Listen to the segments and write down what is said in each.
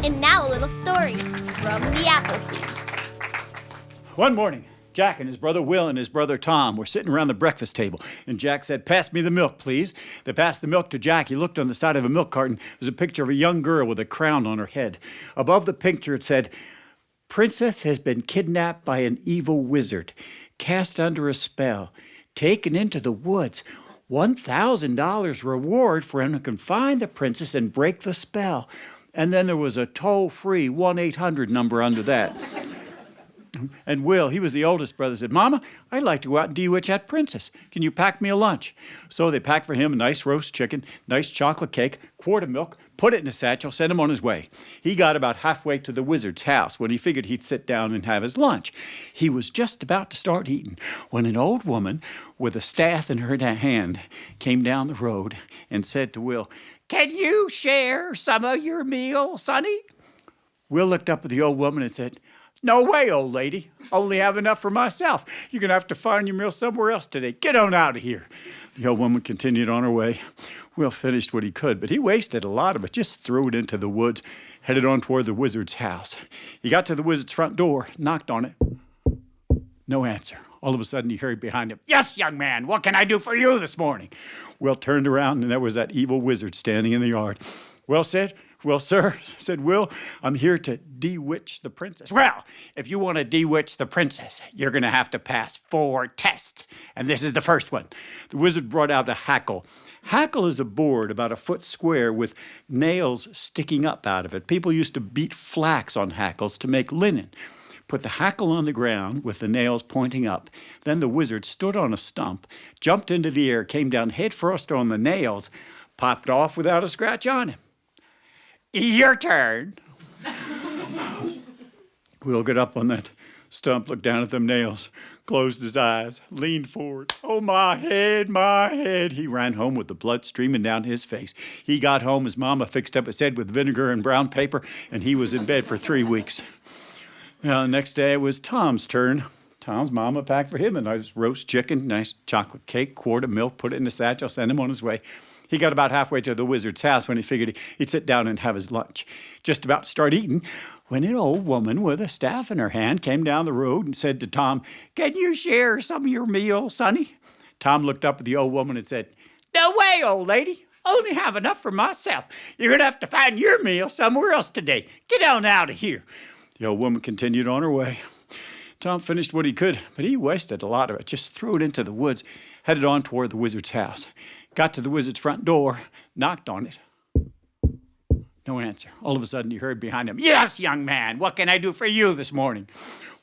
And now a little story from the Appleseed. One morning, Jack and his brother Will and his brother Tom were sitting around the breakfast table, and Jack said, "Pass me the milk, please." They passed the milk to Jack. He looked on the side of a milk carton. There was a picture of a young girl with a crown on her head. Above the picture it said, "Princess has been kidnapped by an evil wizard, cast under a spell, taken into the woods. $1,000 reward for him who can find the princess and break the spell." And then there was a toll-free 1-800 number under that. And Will, he was the oldest brother, said, "Mama, I'd like to go out and de-witch that princess. Can you pack me a lunch?" So they packed for him a nice roast chicken, nice chocolate cake, quart of milk, put it in a satchel, sent him on his way. He got about halfway to the wizard's house when he figured he'd sit down and have his lunch. He was just about to start eating when an old woman with a staff in her hand came down the road and said to Will, "Can you share some of your meal, sonny?" Will looked up at the old woman and said, "No way, old lady. Only have enough for myself. You're going to have to find your meal somewhere else today. Get on out of here." The old woman continued on her way. Will finished what he could, but he wasted a lot of it. Just threw it into the woods, headed on toward the wizard's house. He got to the wizard's front door, knocked on it. No answer. All of a sudden, he heard behind him, "Yes, young man, what can I do for you this morning?" Will turned around, and there was that evil wizard standing in the yard. "Well, sir," said Will, "I'm here to de-witch the princess." "Well, if you want to de-witch the princess, you're going to have to pass 4 tests. And this is the first one." The wizard brought out a hackle. Hackle is a board about a foot square with nails sticking up out of it. People used to beat flax on hackles to make linen. Put the hackle on the ground with the nails pointing up. Then the wizard stood on a stump, jumped into the air, came down headfirst on the nails, popped off without a scratch on him. "Your turn." Will got up on that stump, looked down at them nails, closed his eyes, leaned forward. "Oh, my head, my head." He ran home with the blood streaming down his face. He got home, his mama fixed up his head with vinegar and brown paper, and he was in bed for 3 weeks. Now, the next day it was Tom's turn. Tom's mama packed for him a nice roast chicken, nice chocolate cake, quart of milk, put it in a satchel, sent him on his way. He got about halfway to the wizard's house when he figured he'd sit down and have his lunch. Just about to start eating when an old woman with a staff in her hand came down the road and said to Tom, "Can you share some of your meal, sonny?" Tom looked up at the old woman and said, "No way, old lady. Only have enough for myself. You're going to have to find your meal somewhere else today. Get on out of here." The old woman continued on her way. Tom finished what he could, but he wasted a lot of it. Just threw it into the woods, headed on toward the wizard's house. Got to the wizard's front door, knocked on it. No answer. All of a sudden, he heard behind him, "Yes, young man, what can I do for you this morning?"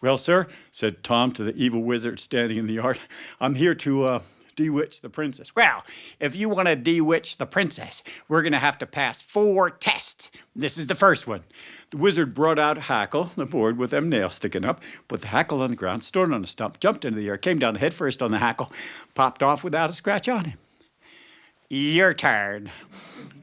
"Well, sir," said Tom to the evil wizard standing in the yard, "I'm here to de-witch the princess." "Well, if you want to de-witch the princess, we're going to have to pass 4 tests. This is the first one." The wizard brought out a hackle, the board with them nails sticking up, put the hackle on the ground, stood on a stump, jumped into the air, came down headfirst on the hackle, popped off without a scratch on him. "Your turn."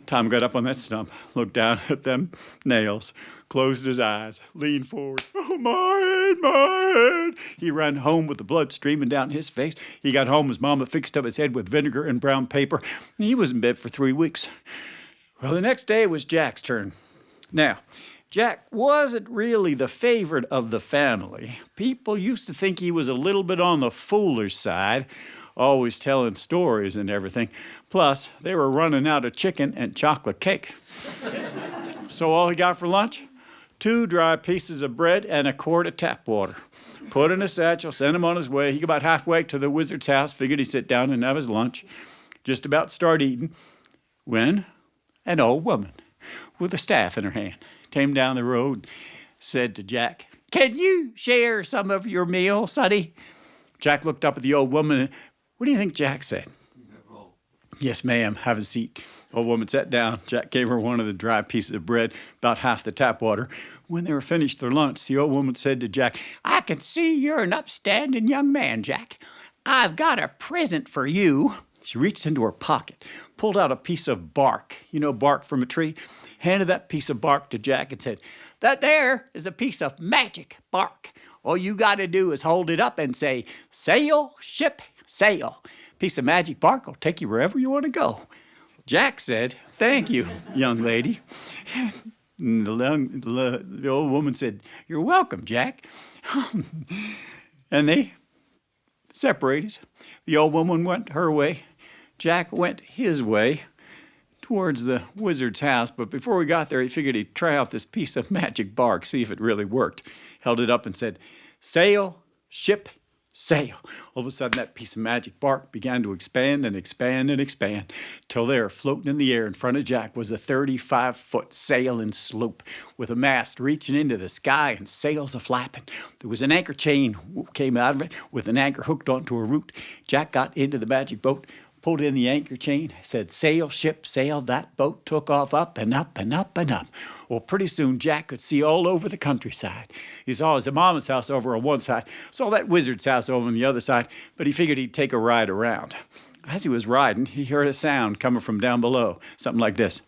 Tom got up on that stump, looked down at them nails, closed his eyes, leaned forward. "Oh, my head, my head." He ran home with the blood streaming down his face. He got home, his mama fixed up his head with vinegar and brown paper. He was in bed for 3 weeks. Well, the next day was Jack's turn. Now, Jack wasn't really the favorite of the family. People used to think he was a little bit on the foolish side, always telling stories and everything. Plus, they were running out of chicken and chocolate cake. So all he got for lunch? 2 dry pieces of bread and a quart of tap water. Put in a satchel, sent him on his way. He got about halfway to the wizard's house, figured he'd sit down and have his lunch. Just about to start eating when an old woman with a staff in her hand came down the road, said to Jack, "Can you share some of your meal, sonny?" Jack looked up at the old woman. What do you think Jack said? "Yes, ma'am. Have a seat." Old woman sat down. Jack gave her one of the dry pieces of bread, about half the tap water. When they were finished their lunch, the old woman said to Jack, "I can see you're an upstanding young man, Jack. I've got a present for you." She reached into her pocket, pulled out a piece of bark. You know, bark from a tree? Handed that piece of bark to Jack and said, "That there is a piece of magic bark. All you got to do is hold it up and say, 'Sail, ship, sail.' Piece of magic bark will take you wherever you want to go." Jack said, "Thank you, young lady." And the old woman said, "You're welcome, Jack." And they separated. The old woman went her way. Jack went his way towards the wizard's house, but before we got there, he figured he'd try out this piece of magic bark, see if it really worked. Held it up and said, "Sail, ship, sail." All of a sudden, that piece of magic bark began to expand and expand and expand, till there, floating in the air in front of Jack, was a 35-foot sailing sloop with a mast reaching into the sky and sails a-flapping. There was an anchor chain came out of it with an anchor hooked onto a root. Jack got into the magic boat, pulled in the anchor chain, said, "Sail, ship, sail." That boat took off up and up and up and up. Well, pretty soon Jack could see all over the countryside. He saw his mama's house over on one side, saw that wizard's house over on the other side, but he figured he'd take a ride around. As he was riding, he heard a sound coming from down below, something like this.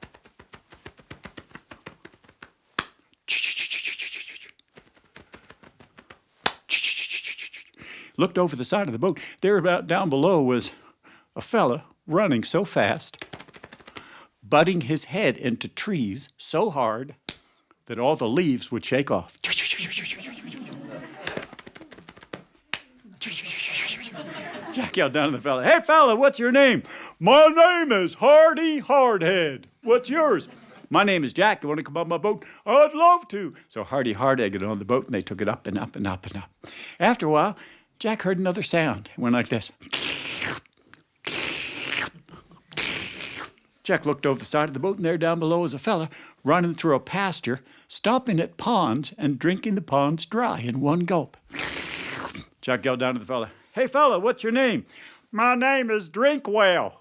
Looked over the side of the boat. There about down below was a fella running so fast, butting his head into trees so hard that all the leaves would shake off. Jack yelled down to the fella, "Hey, fella, what's your name?" "My name is Hardy Hardhead. What's yours?" "My name is Jack. You want to come on my boat?" "I'd love to." So Hardy Hardhead got on the boat, and they took it up and up and up and up. After a while, Jack heard another sound. It went like this. Jack looked over the side of the boat, and there down below was a fella running through a pasture, stopping at ponds and drinking the ponds dry in one gulp. Jack yelled down to the fella, "Hey, fella, what's your name?" "My name is Drinkwell."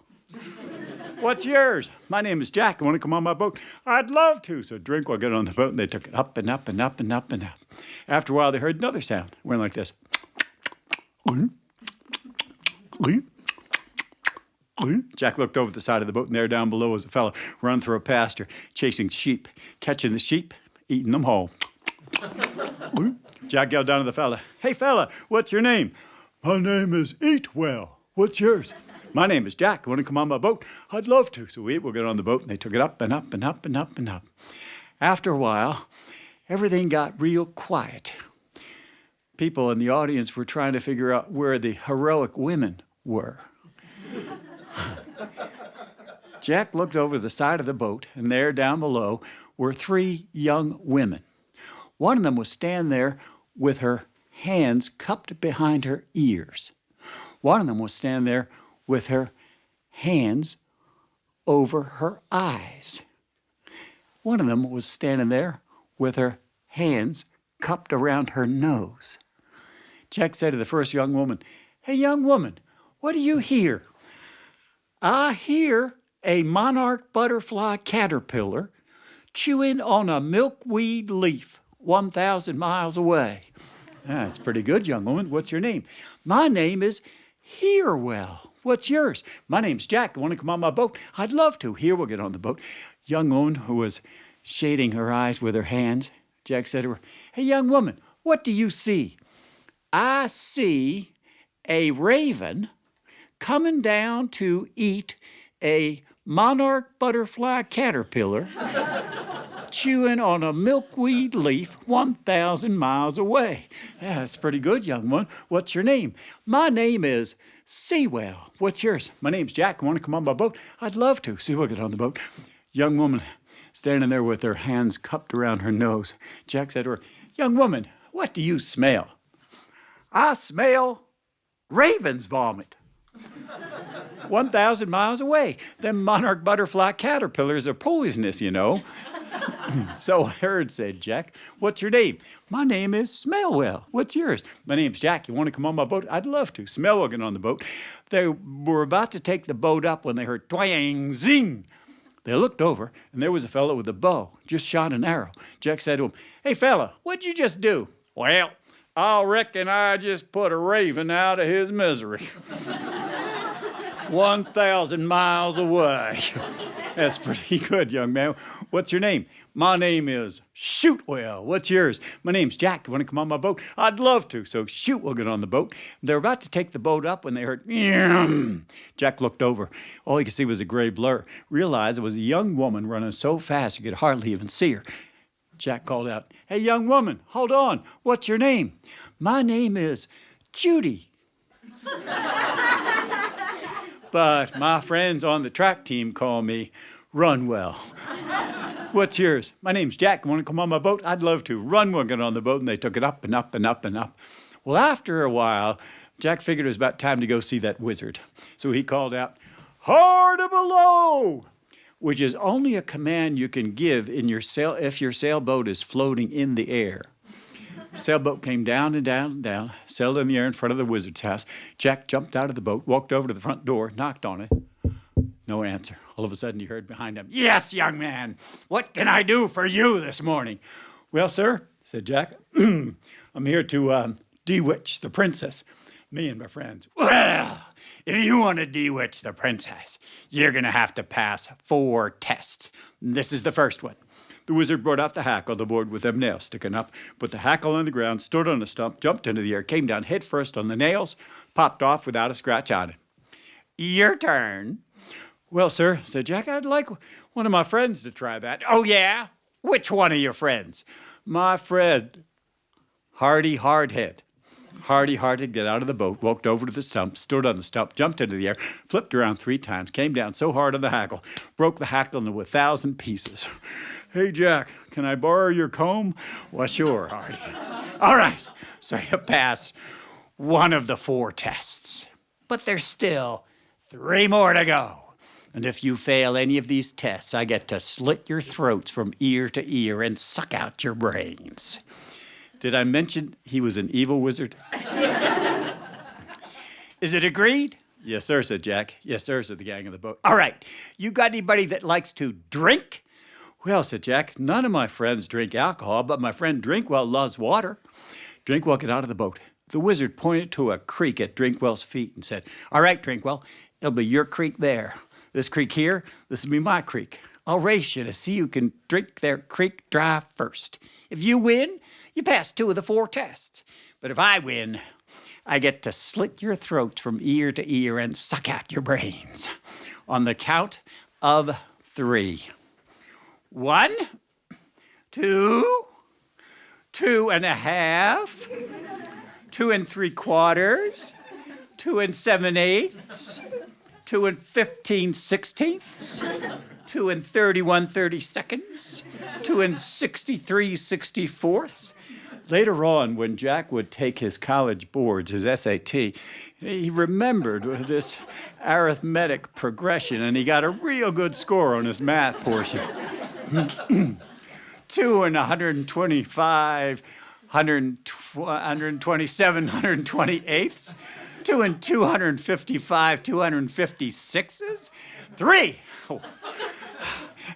"What's yours?" "My name is Jack. You want to come on my boat?" "I'd love to." So Drinkwell got on the boat, and they took it up and up and up and up and up. After a while, they heard another sound. It went like this. Jack looked over the side of the boat, and there down below was a fellow running through a pasture, chasing sheep, catching the sheep, eating them whole. Jack yelled down to the fella, "Hey, fella, what's your name?" "My name is Eatwell. What's yours?" "My name is Jack. You want to come on my boat?" "I'd love to." So Eatwell got on the boat, and they took it up and up and up and up and up. After a while, everything got real quiet. People in the audience were trying to figure out where the heroic women were. Jack looked over the side of the boat, and there down below were 3 young women. One of them was standing there with her hands cupped behind her ears. One of them was standing there with her hands over her eyes. One of them was standing there with her hands cupped around her nose. Jack said to the first young woman, "Hey, young woman, what do you hear?" "I hear a monarch butterfly caterpillar chewing on a milkweed leaf 1,000 miles away." "That's pretty good, young woman. What's your name?" "My name is Herewell. What's yours?" "My name's Jack. You want to come on my boat?" "I'd love to." Here, we'll get on the boat. Young woman who was shading her eyes with her hands, Jack said to her, "Hey, young woman, what do you see?" "I see a raven coming down to eat a monarch butterfly caterpillar chewing on a milkweed leaf 1,000 miles away." "Yeah, that's pretty good, young one. What's your name?" "My name is Sewell. What's yours?" "My name's Jack. Want to come on my boat?" "I'd love to." Sewell got on the boat. Young woman standing there with her hands cupped around her nose. Jack said to her, "Young woman, what do you smell?" "I smell raven's vomit 1,000 miles away. Them monarch butterfly caterpillars are poisonous, you know." "So I heard," said Jack. "What's your name?" "My name is Smellwell. What's yours?" "My name's Jack. You want to come on my boat?" "I'd love to." Smellwell got on the boat. They were about to take the boat up when they heard twang, zing. They looked over, and there was a fellow with a bow, just shot an arrow. Jack said to him, "Hey, fella, what'd you just do?" "Well, I reckon I just put a raven out of his misery 1,000 miles away." "That's pretty good, young man. What's your name?" "My name is Shootwell. What's yours?" "My name's Jack. You want to come on my boat?" "I'd love to." So Shootwell got on the boat. They were about to take the boat up when they heard, "Meow." Jack looked over. All he could see was a gray blur. Realized it was a young woman running so fast you could hardly even see her. Jack called out, "Hey, young woman, hold on. What's your name?" "My name is Judy." "But my friends on the track team call me Runwell." "What's yours?" "My name's Jack. Want to come on my boat?" "I'd love to." Runwell got on the boat, and they took it up and up and up and up. Well, after a while, Jack figured it was about time to go see that wizard. So he called out, "Hard below!" which is only a command you can give in your if your sailboat is floating in the air. Sailboat came down and down and down, sailed in the air in front of the wizard's house. Jack jumped out of the boat, walked over to the front door, knocked on it. No answer. All of a sudden, he heard behind him, "Yes, young man, what can I do for you this morning?" "Well, sir," said Jack, "I'm here to bewitch the princess, me and my friends." "Well, if you want to bewitch the princess, you're going to have to pass 4 tests. This is the first one." The wizard brought out the hackle, the board with them nails sticking up, put the hackle on the ground, stood on a stump, jumped into the air, came down head first on the nails, popped off without a scratch on it. "Your turn." "Well, sir," said Jack, "I'd like one of my friends to try that." "Oh, yeah? Which one of your friends?" "My friend, Hardy Hardhead." Hardy Hardhead got out of the boat, walked over to the stump, stood on the stump, jumped into the air, flipped around 3 times, came down so hard on the hackle, broke the hackle into 1,000 pieces. "Hey, Jack, can I borrow your comb?" "Well, sure, Hardy." "All right, so you pass one of the 4 tests. But there's still 3 more to go. And if you fail any of these tests, I get to slit your throats from ear to ear and suck out your brains." Did I mention he was an evil wizard? "Is it agreed?" "Yes, sir," said Jack. "Yes, sir," said the gang on the boat. "All right, you got anybody that likes to drink?" "Well," said Jack, "none of my friends drink alcohol, but my friend Drinkwell loves water." Drinkwell got out of the boat. The wizard pointed to a creek at Drinkwell's feet and said, "All right, Drinkwell, it'll be your creek there. This creek here, this will be my creek. I'll race you to see who can drink their creek dry first. If you win, you pass 2 of the 4 tests. But if I win, I get to slit your throat from ear to ear and suck out your brains. On the count of 3. 1, 2, 2.5, 2 3/4, 2 7/8, 2 15/16, 2 31/32, 2 63/64. Later on, when Jack would take his college boards, his SAT, he remembered this arithmetic progression, and he got a real good score on his math portion. 2 125, 127, 128ths, 2 255, 256s, 3. Oh.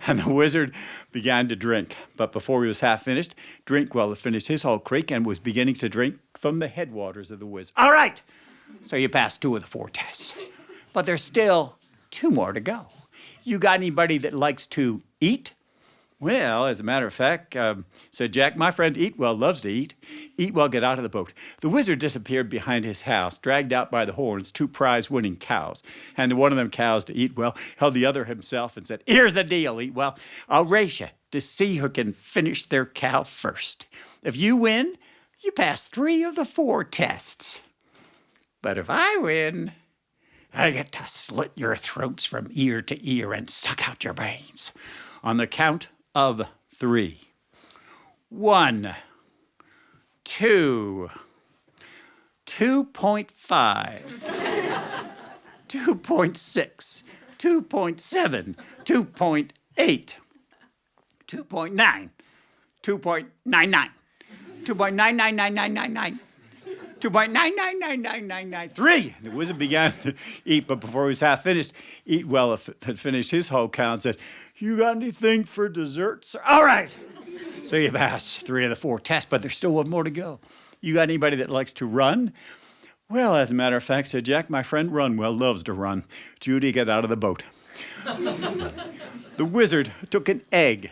And the wizard began to drink. But before he was half finished, Drinkwell had finished his whole creek and was beginning to drink from the headwaters of the wizard. "All right, so you passed 2 of the 4 tests. But there's still 2 more to go. You got anybody that likes to eat?" "Well, as a matter of fact," said Jack, "my friend Eatwell loves to eat." Eatwell got out of the boat. The wizard disappeared behind his house, dragged out by the horns 2 prize-winning cows. Handed one of them cows to Eatwell, held the other himself, and said, "Here's the deal, Eatwell. I'll race you to see who can finish their cow first. If you win, you pass 3 of the 4 tests. But if I win, I get to slit your throats from ear to ear and suck out your brains. On the count of 3. 1, 2, 2.5, 2.6, 2.7, 2.8, 2.9, 2.99, 2.9999999, 2.9999993. The wizard began to eat, but before he was half finished, Eatwell had finished his whole count and said, "You got anything for dessert, sir?" "All right." So you passed 3 of the 4 tests, but there's still 1 more to go. You got anybody that likes to run? "Well, as a matter of fact," said Jack, "my friend Runwell loves to run." Judy got out of the boat. The wizard took an egg,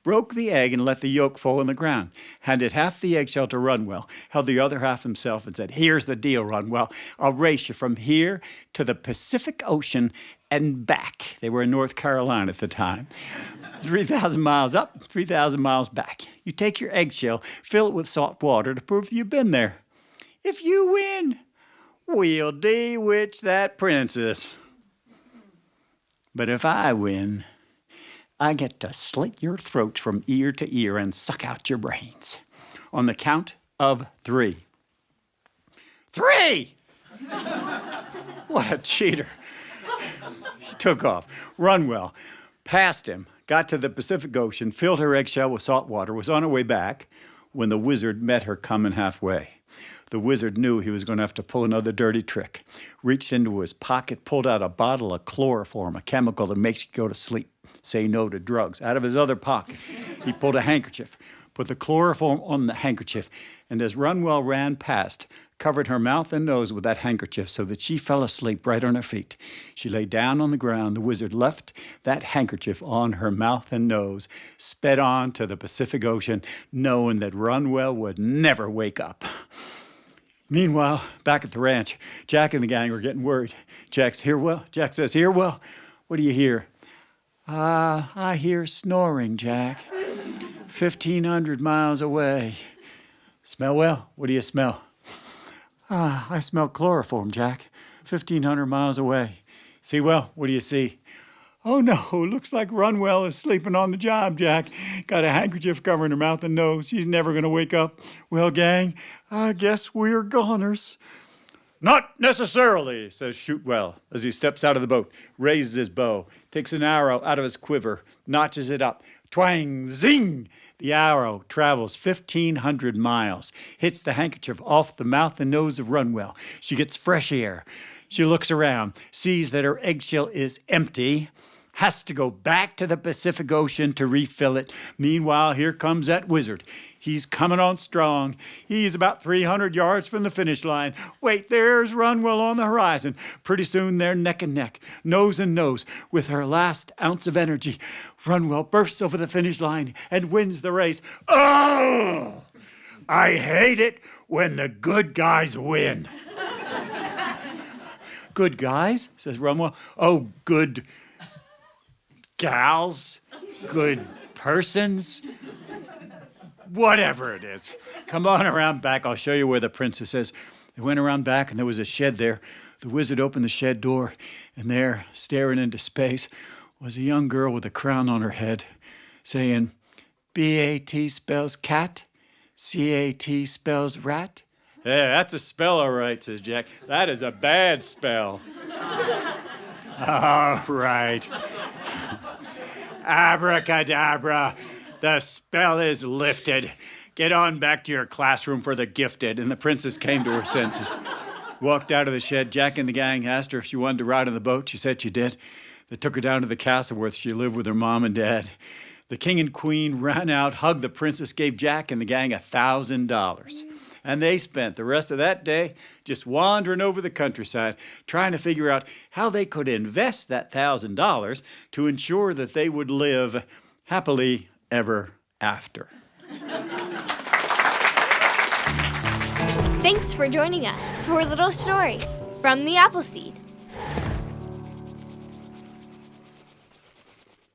broke the egg and let the yolk fall on the ground, handed half the eggshell to Runwell, held the other half himself and said, "Here's the deal, Runwell. I'll race you from here to the Pacific Ocean and back." They were in North Carolina at the time. 3,000 miles up, 3,000 miles back. You take your eggshell, fill it with salt water to prove that you've been there. If you win, we'll bewitch that princess. But if I win, I get to slit your throats from ear to ear and suck out your brains. On the count of 3. 3! What a cheater. He took off. Runwell passed him, got to the Pacific Ocean, filled her eggshell with salt water, was on her way back when the wizard met her coming halfway. The wizard knew he was going to have to pull another dirty trick. Reached into his pocket, pulled out a bottle of chloroform, a chemical that makes you go to sleep. Say no to drugs. Out of his other pocket, he pulled a handkerchief, put the chloroform on the handkerchief, and as Runwell ran past, covered her mouth and nose with that handkerchief so that she fell asleep right on her feet. She lay down on the ground. The wizard left that handkerchief on her mouth and nose, sped on to the Pacific Ocean, knowing that Runwell would never wake up. Meanwhile, back at the ranch, Jack and the gang were getting worried. Jack says, "Here, Will, what do you hear?" I hear snoring, Jack. 1,500 miles away." "Smell well? What do you smell?" I smell chloroform, Jack. 1,500 miles away." "See well? What do you see?" "Oh, no, looks like Runwell is sleeping on the job, Jack. Got a handkerchief covering her mouth and nose. She's never going to wake up. Well, gang, I guess we're goners." "Not necessarily," says Shootwell as he steps out of the boat, raises his bow, takes an arrow out of his quiver, notches it up. Twang, zing! The arrow travels 1,500 miles, hits the handkerchief off the mouth and nose of Runwell. She gets fresh air. She looks around, sees that her eggshell is empty, has to go back to the Pacific Ocean to refill it. Meanwhile, here comes that wizard. He's coming on strong. He's about 300 yards from the finish line. Wait, there's Runwell on the horizon. Pretty soon they're neck and neck, nose and nose. With her last ounce of energy, Runwell bursts over the finish line and wins the race. Oh! I hate it when the good guys win. "Good guys?" says Runwell. "Oh, good gals, good persons, whatever it is. Come on around back. I'll show you where the princess is." They went around back, and there was a shed there. The wizard opened the shed door, and there, staring into space, was a young girl with a crown on her head, saying, "B-A-T spells cat, C-A-T spells rat." "Yeah, that's a spell, all right," says Jack. "That is a bad spell." "All right. Abracadabra, the spell is lifted. Get on back to your classroom for the gifted." And the princess came to her senses. Walked out of the shed. Jack and the gang asked her if she wanted to ride on the boat. She said she did. They took her down to the castle where she lived with her mom and dad. The king and queen ran out, hugged the princess, gave Jack and the gang $1,000. And they spent the rest of that day just wandering over the countryside, trying to figure out how they could invest that $1,000 to ensure that they would live happily ever after. Thanks for joining us for a little story from the Appleseed.